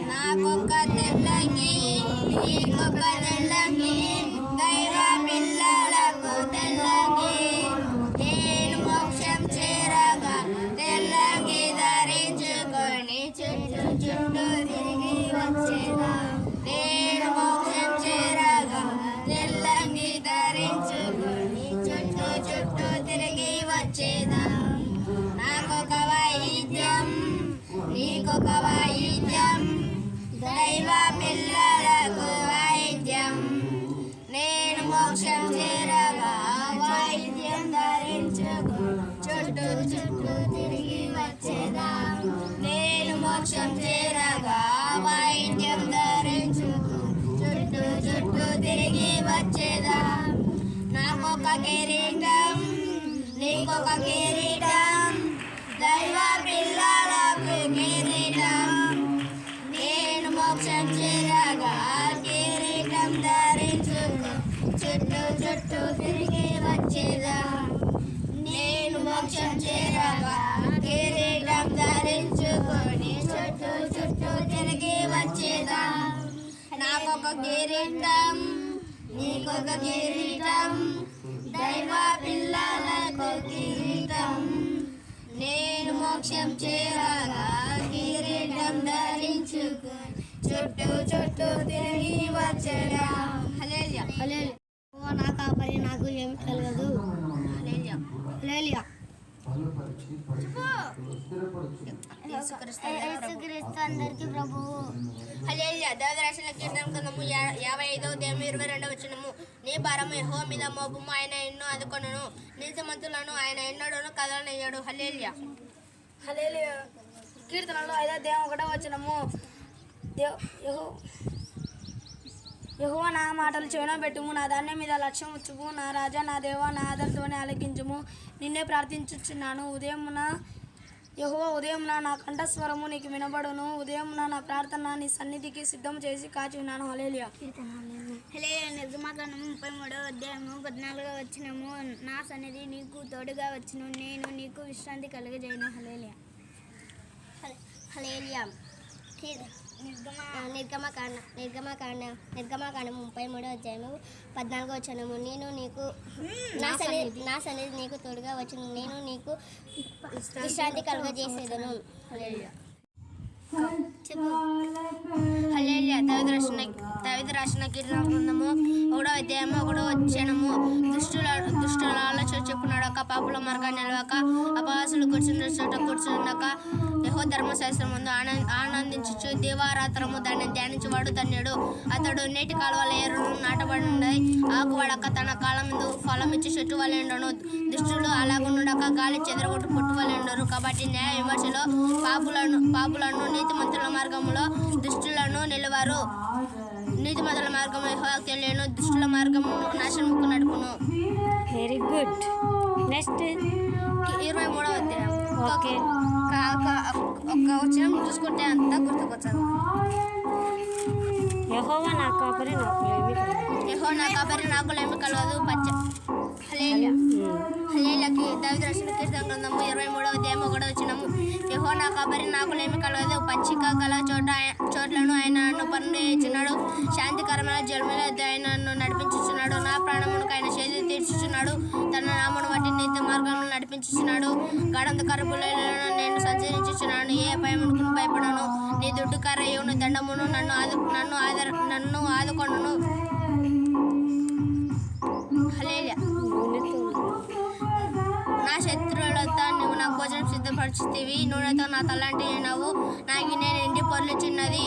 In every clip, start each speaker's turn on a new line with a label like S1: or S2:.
S1: నాకొక్క తెల్లంగి నీకొక్క తెల్లంగి దైవ పిల్లలకు తెల్లంగి నేను మోక్షం చేరగా తెల్లంగి ధరించుకొని చుట్టూ చుట్టూ తిరిగి వచ్చేదా నేను మోక్షం చేరగా తెల్లంగి ధరించుకొని చుట్టూ చుట్టూ తిరిగి వచ్చేదా నాకొక వైద్యం నీకొక వైద్యం దైవ పిల్లలకు వైద్యం నేను మోక్షం చేరగా వైద్యం ధరించుకు చుట్టూ చుట్టూ తిరిగి వచ్చేదా నేను మోక్షం చేరగా వైద్యం ధరించుకు చుట్టూ చుట్టూ తిరిగి వచ్చేదా నాకొక కిరీటం నీకొక కిరీటం దైవ పిల్లలకు కిరీటం నేను మోక్షం చేరగా కిరీటం ధరించుకు చుట్టూ చుట్టూ తిరిగి వచ్చేదా నేను మోక్షం చేరగా కిరీటం ధరించుకొని చుట్టూ చుట్టూ తిరిగి వచ్చేదా నాకొక కిరీటం నీకొక కిరీటం దైవ పిల్లలకు కిరీటం నేను మోక్షం చేరగా కిరీటం ధరించుకొని చుట్టూ చుట్టూ తిరిగి వచ్చేదా హల్లెలూయా హల్లెలూయా ఓ నా కాపరి నాకు ఏమి కలగదు హల్లెలూయా హల్లెలూయా యేసుక్రీస్తు అందరికీ ప్రభువు హల్లెలూయా దేవదర్శన కీర్తన గ్రంథము 55వ అధ్యాయం 22వ వచనము నీ భారము యెహోవా మీద మోపుము ఆయన ఎన్నో ఆదుకొనును నీతిమంతులను ఆయన ఎన్నడూను కదలనియ్యడు హల్లెలూయా
S2: హల్లెలూయా కీర్తనలో 5వ అధ్యాయం 1వ వచనము యెహోవా నా మాటలు చెవిన పెట్టుము నా ధాన్యం మీద లక్ష్యం ఉంచుము నా రాజా నా దేవా నా ఆదరతోనే ఆలకించుము నిన్నే ప్రార్థించుచున్నాను యెహోవా ఉదయమున నా కంఠస్వరము నీకు వినబడును ఉదయమున నా ప్రార్థన నీ సన్నిధికి సిద్ధం చేసి కాచి ఉన్నాను హల్లెలూయా
S1: హల్లెలూయా నిర్గమకాండము 33వ అధ్యాయము 14వ వచనము నా సన్నిధి నీకు తోడుగా వచ్చును నేను నీకు విశ్రాంతి కలుగజేయను హల్లెలూయా హల్లెలూయా నిర్గమకాండం 33వ అధ్యాయము 14వ వచనము నేను నీకు నా సన్నిధి నీకు తోడుగా వచ్చును నేను నీకు విశ్రాంతి కలుగజేసేదను హల్లెలూయా హల్లెలూయా దావీదు రాసిన కీర్తన గ్రంథము 1వ అధ్యాయము 1వ వచనము దుష్టుల ఆలోచన చెప్పున్నాడు ఒక పాపుల మార్గాన్ని నిలవక అపవాసులు కూర్చుండక యెహోవా ధర్మశాస్త్రం ముందు ఆనందించుచు దివారాత్రము దాన్ని ధ్యానించువాడు ధన్యుడు అతడు నేటి కాలువల ఏరును నాటబడి ఆకు వడక తన కాలం ముందు ఫలమిచ్చి చెట్టు వలెండును దుష్టులు అలాగుండక గాలి చెదరగొట్టు పుట్టు వలెండరు కాబట్టి న్యాయ విమర్శలో పాపులను నీతిమంతుల మార్గములో దుష్టులను నిలువారు నీతిమంతుల మార్గము యెహోవాకు తెలియను దుష్టుల మార్గము నాశనముకు నడుపును
S3: వెరీ గుడ్ నెక్స్ట్
S1: 23వ అధ్యాయం
S3: ఓకే
S1: ఒక్క వచనం చూసుకుంటే అంతా గుర్తుకొచ్చదు
S3: యెహోవా నా కాపరి నాకు ఏమీ కలగదు
S1: యెహోవా నా కాపరి నాకు ఏమీ కలగదు హల్లెలూయా హల్లెలూయాకి దావీదు రాసిన కీర్తన గ్రంథము 23వ అధ్యాయం 1వ వచనము యెహోవా నా కాపరి నాకు ఏమీ కలగదు పచ్చిక గల చోట్లను ఆయన నన్ను పరుండిచున్నాడు శాంతికరమైన జలముల ఆయన నన్ను నడిపించుచున్నాడు నా ప్రాణమునకు ఆయన చేతులు తీర్చుచున్నాడు తన నామను బట్టి నీతి మార్గంలో నడిపించుచున్నాడు గాఢంధకార గుళ్ళలో నేను సంచరించుచున్నాను ఏ భయమునకు భయపడను నీ దుడ్డు కర్రయు నీ దండమును నన్ను ఆదుకొనును హల్లెలూయా నా శత్రువులతో నువ్వు నా భోజనం సిద్ధపరుచుతీవి నూనెతో నా తలంటి నవ్వు నాకు నేను ఇంటి పొర్లుచున్నది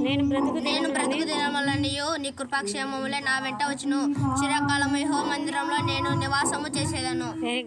S3: నేను
S1: బ్రతుకు దినములనియు నీ కృపాక్షేమములే నా వెంట వచ్చును చిరకాలము యెహోవా మందిరంలో నేను నివాసము చేసేదను